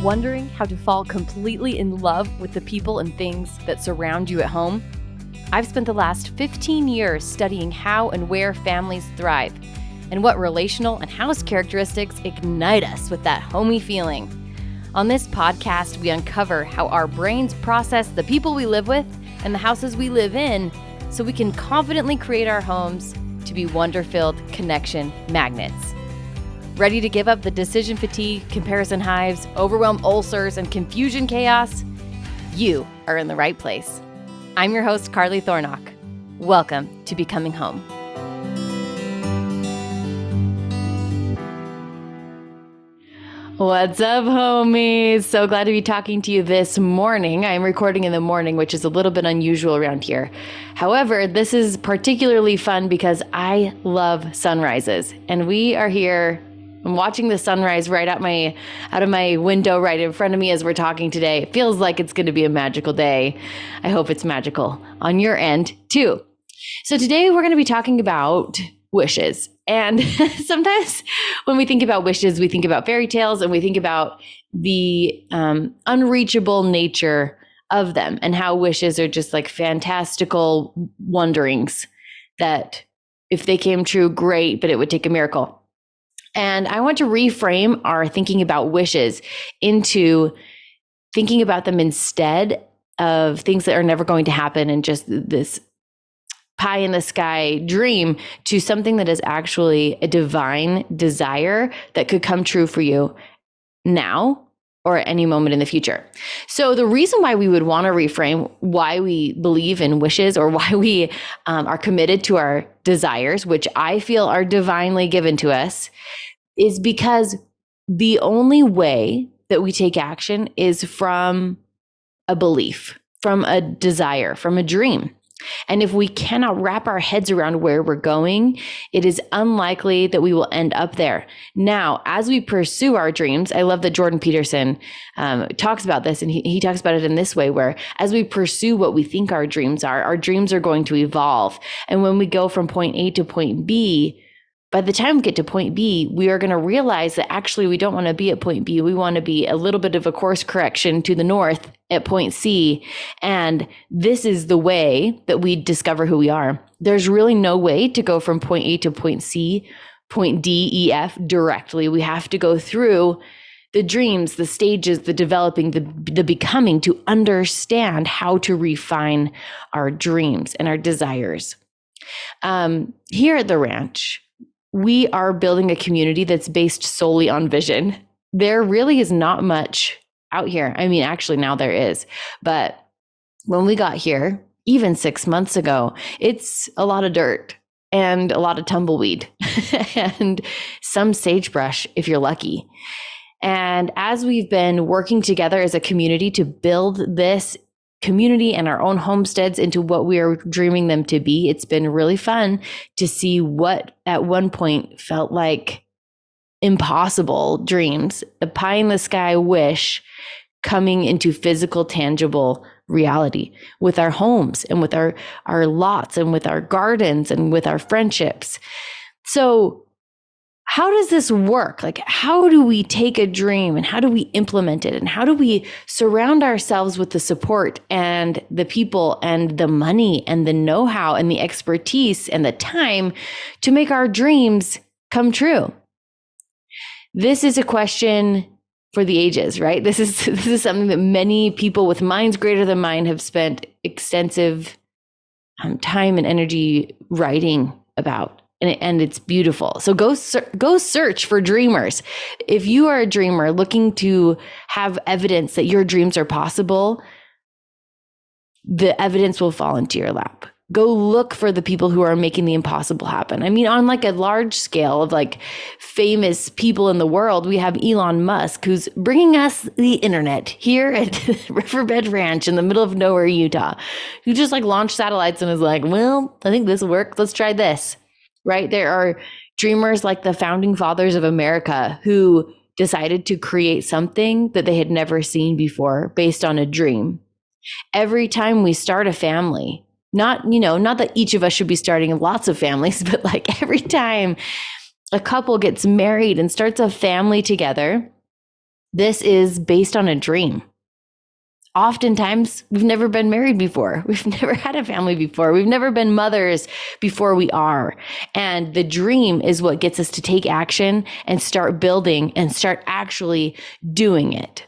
Wondering how to fall completely in love with the people and things that surround you at home? I've spent the last 15 years studying how and where families thrive and what relational and house characteristics ignite us with that homey feeling. On this podcast, we uncover how our brains process the people we live with and the houses we live in so we can confidently create our homes to be wonder-filled connection magnets. Ready to give up the decision fatigue, comparison hives, overwhelm ulcers, and confusion chaos? You are in the right place. I'm your host, Carly Thornock. Welcome to Becoming Home. What's up, homies? So glad to be talking to you this morning. I'm recording in the morning, which is a little bit unusual around here. However, this is particularly fun because I love sunrises, and we are here. I'm watching the sunrise right out of my window right in front of me as we're talking today. It feels like it's going to be a magical day. I hope it's magical on your end too. So today we're going to be talking about wishes. And sometimes when we think about wishes, we think about fairy tales and we think about the unreachable nature of them and how wishes are just like fantastical wonderings that if they came true, great, but it would take a miracle. And I want to reframe our thinking about wishes into thinking about them instead of things that are never going to happen and just this pie in the sky dream to something that is actually a divine desire that could come true for you now or at any moment in the future. So the reason why we would want to reframe why we believe in wishes or why we are committed to our desires, which I feel are divinely given to us, is because the only way that we take action is from a belief, from a desire, from a dream. And if we cannot wrap our heads around where we're going, it is unlikely that we will end up there. Now, as we pursue our dreams, I love that Jordan Peterson talks about this, and he talks about it in this way, where as we pursue what we think our dreams are going to evolve. And when we go from point A to point B, by the time we get to point B, we are going to realize that actually we don't want to be at point B. We want to be a little bit of a course correction to the north at point C. And this is the way that we discover who we are. There's really no way to go from point A to point C, point D, E, F directly. We have to go through the dreams, the stages, the developing, the becoming to understand how to refine our dreams and our desires. Here at the ranch, we are building a community that's based solely on vision. There really is not much out here. I mean, actually now there is, but when we got here, even 6 months ago, it's a lot of dirt and a lot of tumbleweed and some sagebrush if you're lucky. And as we've been working together as a community to build this community and our own homesteads into what we are dreaming them to be, it's been really fun to see what at one point felt like impossible dreams, a pie in the sky wish coming into physical, tangible reality with our homes and with our lots and with our gardens and with our friendships. So how does this work? Like, how do we take a dream and how do we implement it? And how do we surround ourselves with the support and the people and the money and the know-how and the expertise and the time to make our dreams come true? This is a question for the ages, right? This is something that many people with minds greater than mine have spent extensive time and energy writing about. And it's beautiful. So go search for dreamers. If you are a dreamer looking to have evidence that your dreams are possible, the evidence will fall into your lap. Go look for the people who are making the impossible happen. I mean, on like a large scale of like famous people in the world, we have Elon Musk, who's bringing us the internet here at Riverbed Ranch in the middle of nowhere, Utah, who just like launched satellites and is like, well, I think this will work. Let's try this. Right? There are dreamers like the founding fathers of America who decided to create something that they had never seen before based on a dream. Every time we start a family, not that each of us should be starting lots of families, but like every time a couple gets married and starts a family together, This is based on a dream. Oftentimes, we've never been married before. We've never had a family before. We've never been mothers before we are. And the dream is what gets us to take action and start building and start actually doing it.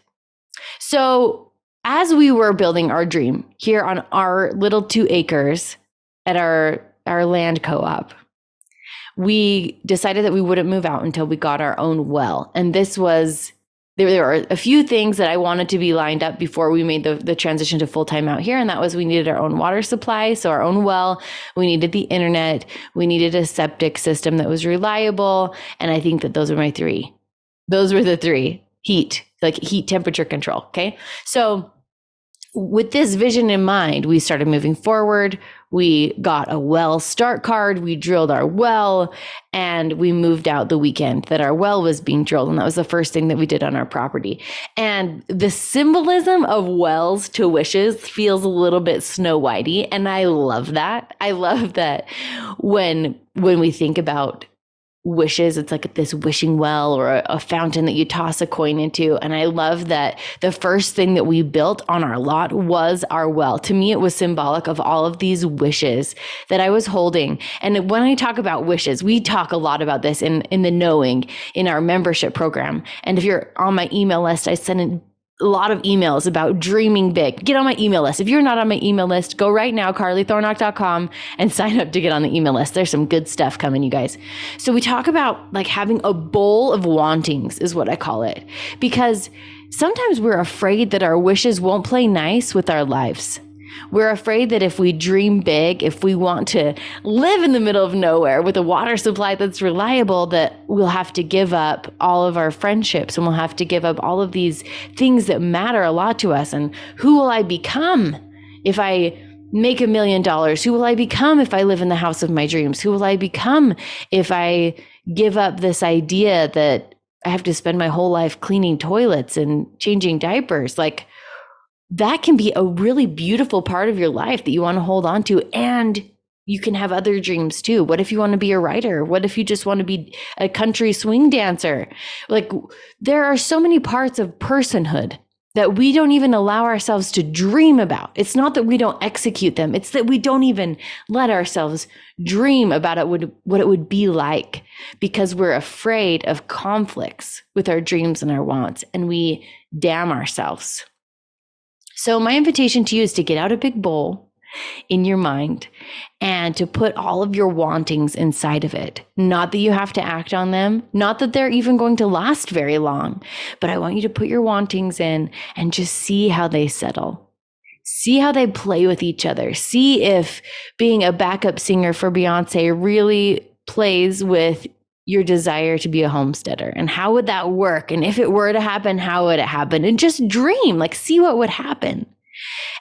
So as we were building our dream here on our little 2 acres at our land co-op, we decided that we wouldn't move out until we got our own well. And there were a few things that I wanted to be lined up before we made the transition to full-time out here. And that was, we needed our own water supply, so our own well, we needed the internet, we needed a septic system that was reliable. And I think that those were my 3. Those were the 3. Heat, temperature control. Okay. So with this vision in mind, we started moving forward. We got a well start card. We drilled our well, and we moved out the weekend that our well was being drilled. And that was the first thing that we did on our property. And the symbolism of wells to wishes feels a little bit Snow Whitey. And I love that. I love that when we think about wishes, it's like this wishing well or a fountain that you toss a coin into. And I love that the first thing that we built on our lot was our well. To me, it was symbolic of all of these wishes that I was holding. And when I talk about wishes, we talk a lot about this in the Knowing, in our membership program. And if you're on my email list, I send in a lot of emails about dreaming big. Get on my email list. If you're not on my email list, go right now, carlythornock.com, and sign up to get on the email list. There's some good stuff coming, you guys. So we talk about like having a bowl of wantings is what I call it, because sometimes we're afraid that our wishes won't play nice with our lives. We're afraid that if we dream big, if we want to live in the middle of nowhere with a water supply that's reliable, that we'll have to give up all of our friendships, and we'll have to give up all of these things that matter a lot to us. And who will I become if I make $1 million? Who will I become if I live in the house of my dreams? Who will I become if I give up this idea that I have to spend my whole life cleaning toilets and changing diapers? Like, that can be a really beautiful part of your life that you want to hold on to. And you can have other dreams too. What if you want to be a writer? What if you just want to be a country swing dancer? Like, there are so many parts of personhood that we don't even allow ourselves to dream about. It's not that we don't execute them. It's that we don't even let ourselves dream about it, what it would be like, because we're afraid of conflicts with our dreams and our wants, and we damn ourselves. So my invitation to you is to get out a big bowl in your mind and to put all of your wantings inside of it. Not that you have to act on them, not that they're even going to last very long, but I want you to put your wantings in and just see how they settle. See how they play with each other. See if being a backup singer for Beyonce really plays with your desire to be a homesteader, and how would that work? And if it were to happen, how would it happen? And just dream, like, see what would happen.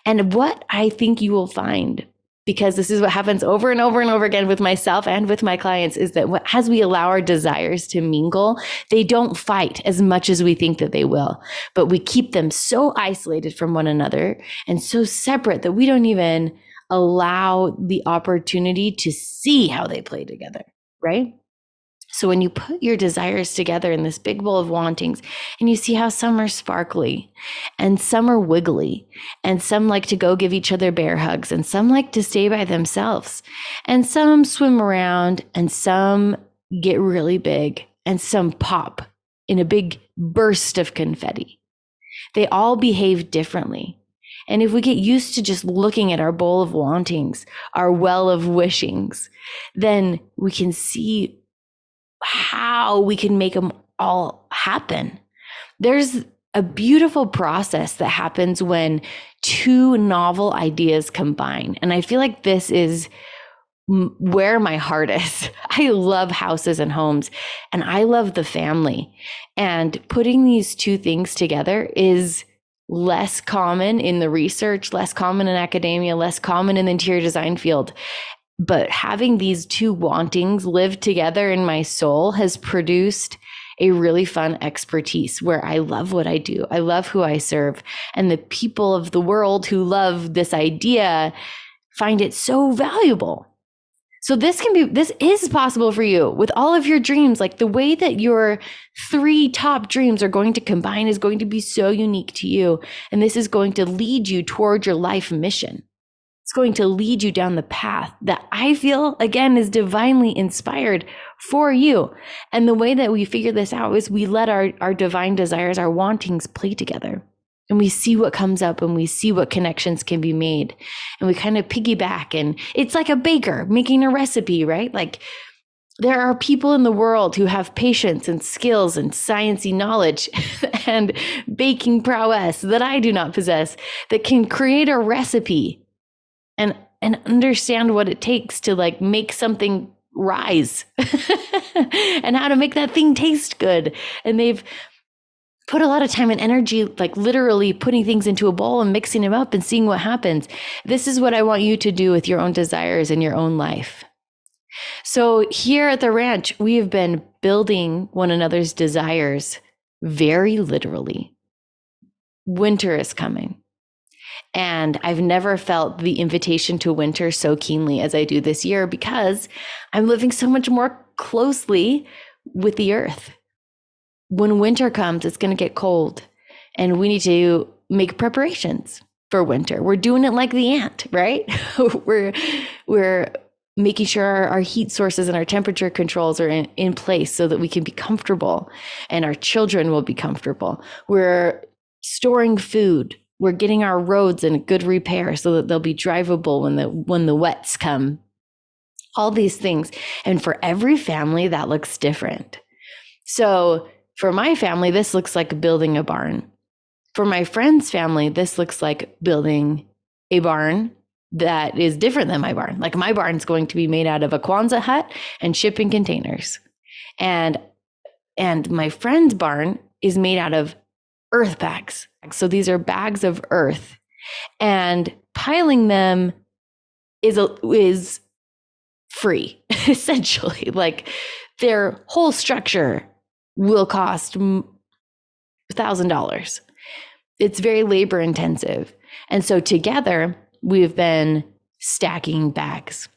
And what I think you will find, because this is what happens over and over and over again with myself and with my clients, is that as we allow our desires to mingle, they don't fight as much as we think that they will, but we keep them so isolated from one another and so separate that we don't even allow the opportunity to see how they play together, right? So when you put your desires together in this big bowl of wantings, and you see how some are sparkly and some are wiggly, and some like to go give each other bear hugs, and some like to stay by themselves, and some swim around, and some get really big, and some pop in a big burst of confetti. They all behave differently. And if we get used to just looking at our bowl of wantings, our well of wishings, then we can see how we can make them all happen. There's a beautiful process that happens when 2 novel ideas combine. And I feel like this is where my heart is. I love houses and homes, and I love the family. And putting these 2 things together is less common in the research, less common in academia, less common in the interior design field. But having these 2 wantings live together in my soul has produced a really fun expertise where I love what I do. I love who I serve. And the people of the world who love this idea find it so valuable. So this is possible for you with all of your dreams. Like the way that your 3 top dreams are going to combine is going to be so unique to you. And this is going to lead you toward your life mission. It's going to lead you down the path that I feel, again, is divinely inspired for you. And the way that we figure this out is we let our divine desires, our wantings play together. And we see what comes up and we see what connections can be made. And we kind of piggyback. And it's like a baker making a recipe, right? Like there are people in the world who have patience and skills and sciencey knowledge and baking prowess that I do not possess that can create a recipe and understand what it takes to like make something rise and how to make that thing taste good. And they've put a lot of time and energy, like literally putting things into a bowl and mixing them up and seeing what happens. This is what I want you to do with your own desires in your own life. So here at the ranch, we have been building one another's desires very literally. Winter is coming. And I've never felt the invitation to winter so keenly as I do this year because I'm living so much more closely with the earth. When winter comes, it's going to get cold and we need to make preparations for winter. We're doing it like the ant, right? we're making sure our heat sources and our temperature controls are in place so that we can be comfortable and our children will be comfortable. We're storing food. We're getting our roads in good repair so that they'll be drivable when the wets come. All these things. And for every family, that looks different. So for my family, this looks like building a barn. For my friend's family, this looks like building a barn that is different than my barn. Like my barn's going to be made out of a Kwanzaa hut and shipping containers. And my friend's barn is made out of earth bags. So these are bags of earth, and piling them is free, essentially. Like their whole structure will cost $1,000. It's very labor intensive. And so together we've been stacking bags.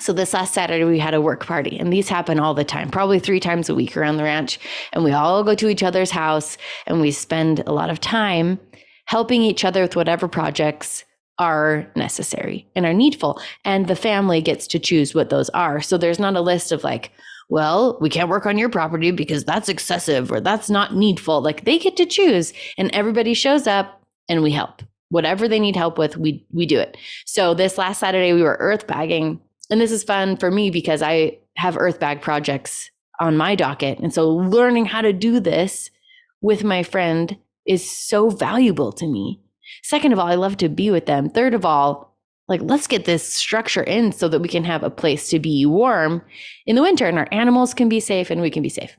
So this last Saturday, we had a work party, and these happen all the time, probably 3 times a week around the ranch. And we all go to each other's house and we spend a lot of time helping each other with whatever projects are necessary and are needful. And the family gets to choose what those are. So there's not a list of like, well, we can't work on your property because that's excessive or that's not needful. Like they get to choose, and everybody shows up and we help. Whatever they need help with, we do it. So this last Saturday, we were earth bagging. And this is fun for me because I have earth bag projects on my docket. And so learning how to do this with my friend is so valuable to me. Second of all, I love to be with them. Third of all, like, let's get this structure in so that we can have a place to be warm in the winter and our animals can be safe and we can be safe.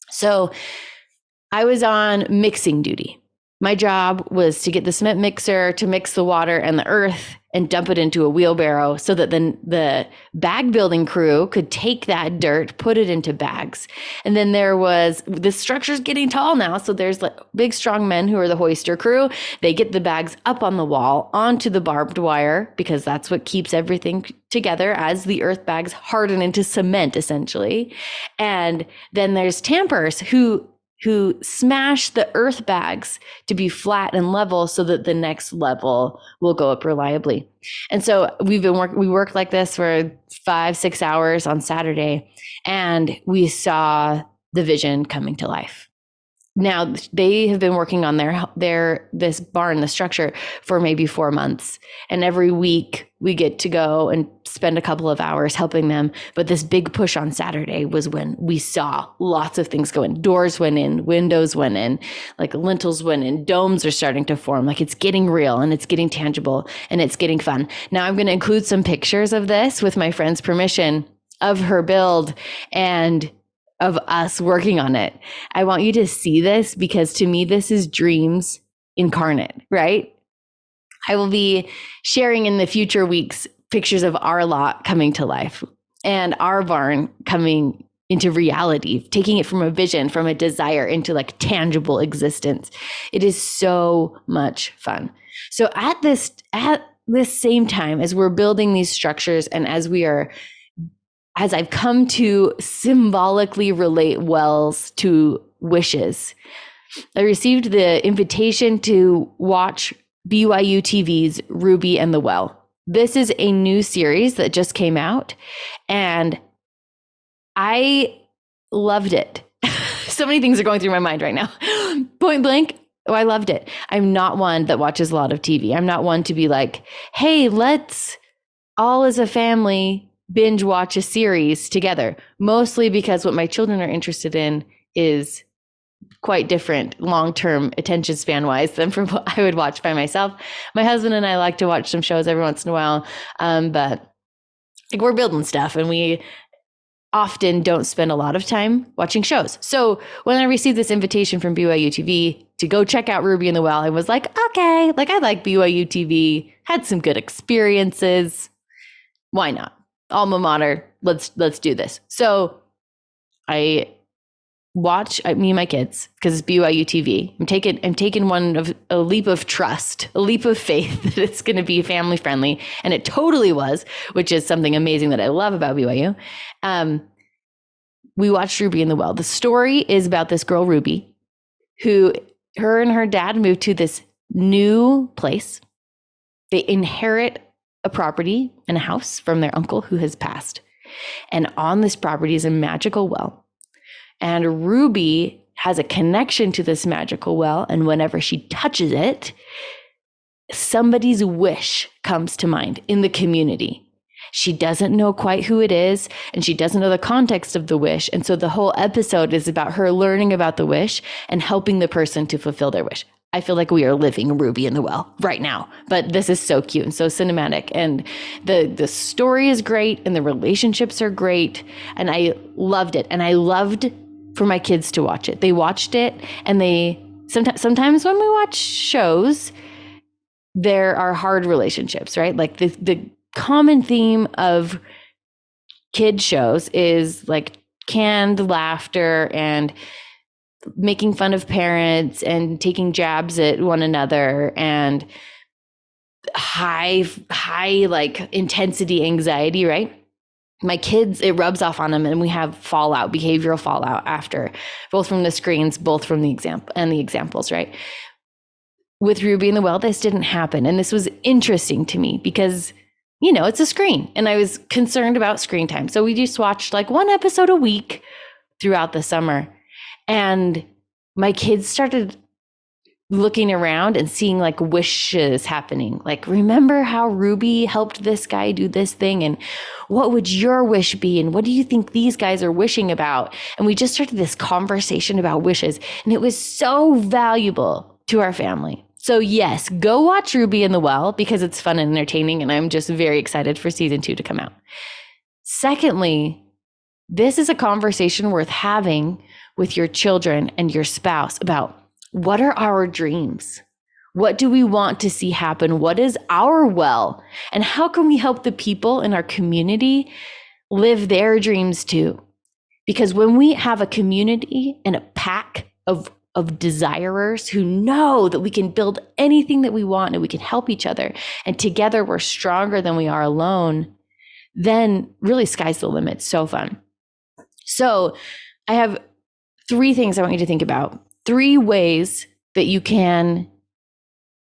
So I was on mixing duty. My job was to get the cement mixer to mix the water and the earth and dump it into a wheelbarrow so that then the bag building crew could take that dirt, put it into bags. And then the structure's getting tall now. So there's like big, strong men who are the hoister crew. They get the bags up on the wall onto the barbed wire because that's what keeps everything together as the earth bags harden into cement, essentially. And then there's tampers who smash the earth bags to be flat and level so that the next level will go up reliably. And so we worked like this for 5-6 hours on Saturday, and we saw the vision coming to life. Now they have been working on this barn, the structure, for maybe 4 months. And every week we get to go and spend a couple of hours helping them. But this big push on Saturday was when we saw lots of things go in. Doors went in, windows went in, like lintels went in, domes are starting to form. Like it's getting real and it's getting tangible and it's getting fun. Now I'm going to include some pictures of this with my friend's permission of her build and of us working on it. I want you to see this because to me, this is dreams incarnate, right? I will be sharing in the future weeks pictures of our lot coming to life and our barn coming into reality, taking it from a vision, from a desire into like tangible existence. It is so much fun. So at this same time, as we're building these structures and as I've come to symbolically relate wells to wishes, I received the invitation to watch BYU TV's Ruby and the Well. This is a new series that just came out, and I loved it. So many things are going through my mind right now. Point blank, I loved it. I'm not one that watches a lot of TV. I'm not one to be like, hey, let's all as a family binge watch a series together. Mostly because what my children are interested in is quite different long-term attention span wise than from what I would watch by myself. My husband and I like to watch some shows every once in a while, but like we're building stuff and we often don't spend a lot of time watching shows. So when I received this invitation from BYU TV to go check out Ruby and the Well, I was like, okay, like I like BYU TV, had some good experiences. Why not? Alma mater, let's do this. So I watch me and my kids because it's BYU TV. I'm taking a leap of trust, a leap of faith that it's going to be family friendly, and it totally was, which is something amazing that I love about BYU. We watched Ruby and the Well. The story is about this girl Ruby, who her and her dad moved to this new place. They inherit a property and a house from their uncle who has passed, and on this property is a magical well. And Ruby has a connection to this magical well. And whenever she touches it, somebody's wish comes to mind in the community. She doesn't know quite who it is, and she doesn't know the context of the wish. And so the whole episode is about her learning about the wish and helping the person to fulfill their wish. I feel like we are living Ruby in the Well right now, but this is so cute and so cinematic. And the story is great and the relationships are great. And I loved it. And I loved for my kids to watch it. They watched it, and sometimes when we watch shows, there are hard relationships, right? Like the common theme of kid shows is like canned laughter and making fun of parents and taking jabs at one another and high like intensity anxiety, right? My kids, it rubs off on them, and we have behavioral fallout after, both from the screens, both from the examples, right? With Ruby and the Well, this didn't happen. And this was interesting to me because, it's a screen, and I was concerned about screen time. So we just watched like one episode a week throughout the summer. And my kids started looking around and seeing like wishes happening. Like, remember how Ruby helped this guy do this thing? And what would your wish be? And what do you think these guys are wishing about? And we just started this conversation about wishes. And it was so valuable to our family. So yes, go watch Ruby and the Well because it's fun and entertaining. And I'm just very excited for season 2 to come out. Secondly, this is a conversation worth having with your children and your spouse about what are our dreams? What do we want to see happen? What is our well? And how can we help the people in our community live their dreams too? Because when we have a community and a pack of desirers who know that we can build anything that we want and we can help each other, and together we're stronger than we are alone, then really sky's the limit. So fun. So I have 3 things I want you to think about. 3 ways that you can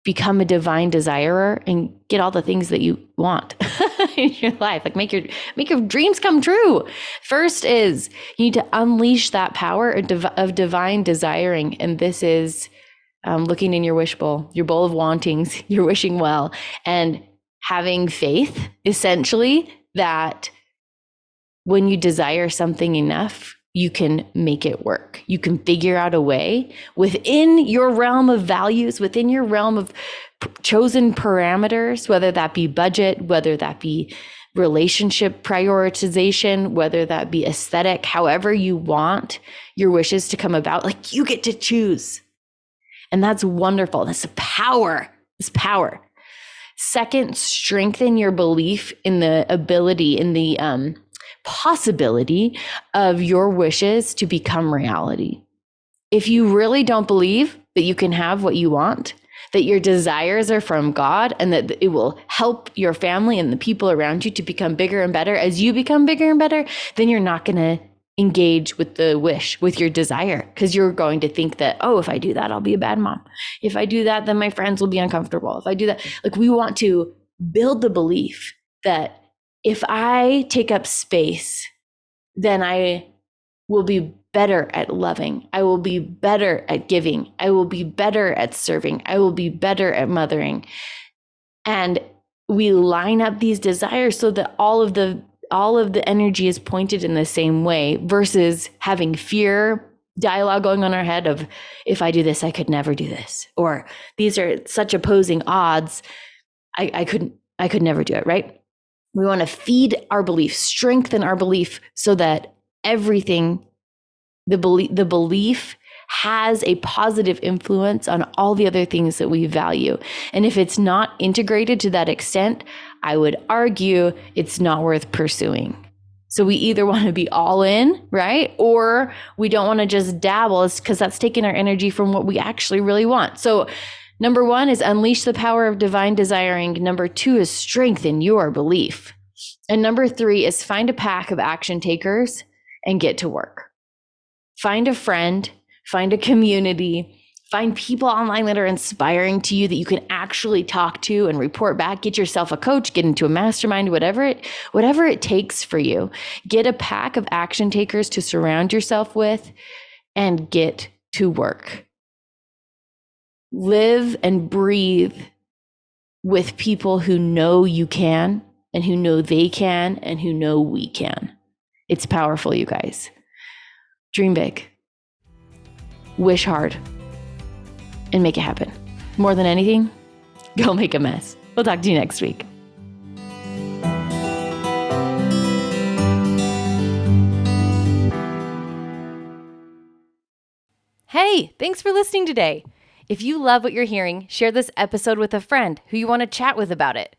become a divine desirer and get all the things that you want in your life. Like make your dreams come true. First is you need to unleash that power of divine desiring. And this is looking in your wish bowl, your bowl of wantings, you're wishing well, and having faith, essentially, that when you desire something enough, you can make it work. You can figure out a way within your realm of values, within your realm of chosen parameters, whether that be budget, whether that be relationship prioritization, whether that be aesthetic, however you want your wishes to come about, like you get to choose. And that's wonderful. That's the power. It's power. Second, strengthen your belief in the ability, in the possibility of your wishes to become reality. If you really don't believe that you can have what you want, that your desires are from God, and that it will help your family and the people around you to become bigger and better. As you become bigger and better, then you're not going to engage with the wish, with your desire, because you're going to think that, oh, if I do that, I'll be a bad mom. If I do that, then my friends will be uncomfortable. If I do that, like, we want to build the belief that if I take up space, then I will be better at loving. I will be better at giving. I will be better at serving. I will be better at mothering. And we line up these desires so that all of the energy is pointed in the same way, versus having fear dialogue going on in our head of, if I do this, I could never do this, or these are such opposing odds, I could never do it, right? We want to feed our belief, strengthen our belief, so that everything, the belief has a positive influence on all the other things that we value. And if it's not integrated to that extent, I would argue it's not worth pursuing. So we either want to be all in, right? Or we don't want to just dabble, because that's taking our energy from what we actually really want. So number 1 is unleash the power of divine desiring. Number 2 is strengthen your belief. And number 3 is find a pack of action takers and get to work. Find a friend, find a community, find people online that are inspiring to you that you can actually talk to and report back. Get yourself a coach, get into a mastermind, whatever it takes for you. Get a pack of action takers to surround yourself with and get to work. Live and breathe with people who know you can, and who know they can, and who know we can. It's powerful, you guys. Dream big, wish hard, and make it happen. More than anything, go make a mess. We'll talk to you next week. Hey, thanks for listening today. If you love what you're hearing, share this episode with a friend who you want to chat with about it.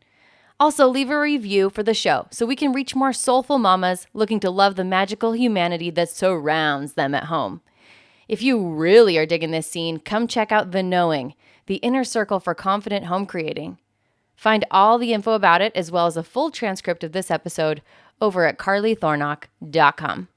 Also, leave a review for the show so we can reach more soulful mamas looking to love the magical humanity that surrounds them at home. If you really are digging this scene, come check out The Knowing, the inner circle for confident home creating. Find all the info about it, as well as a full transcript of this episode, over at carlythornock.com.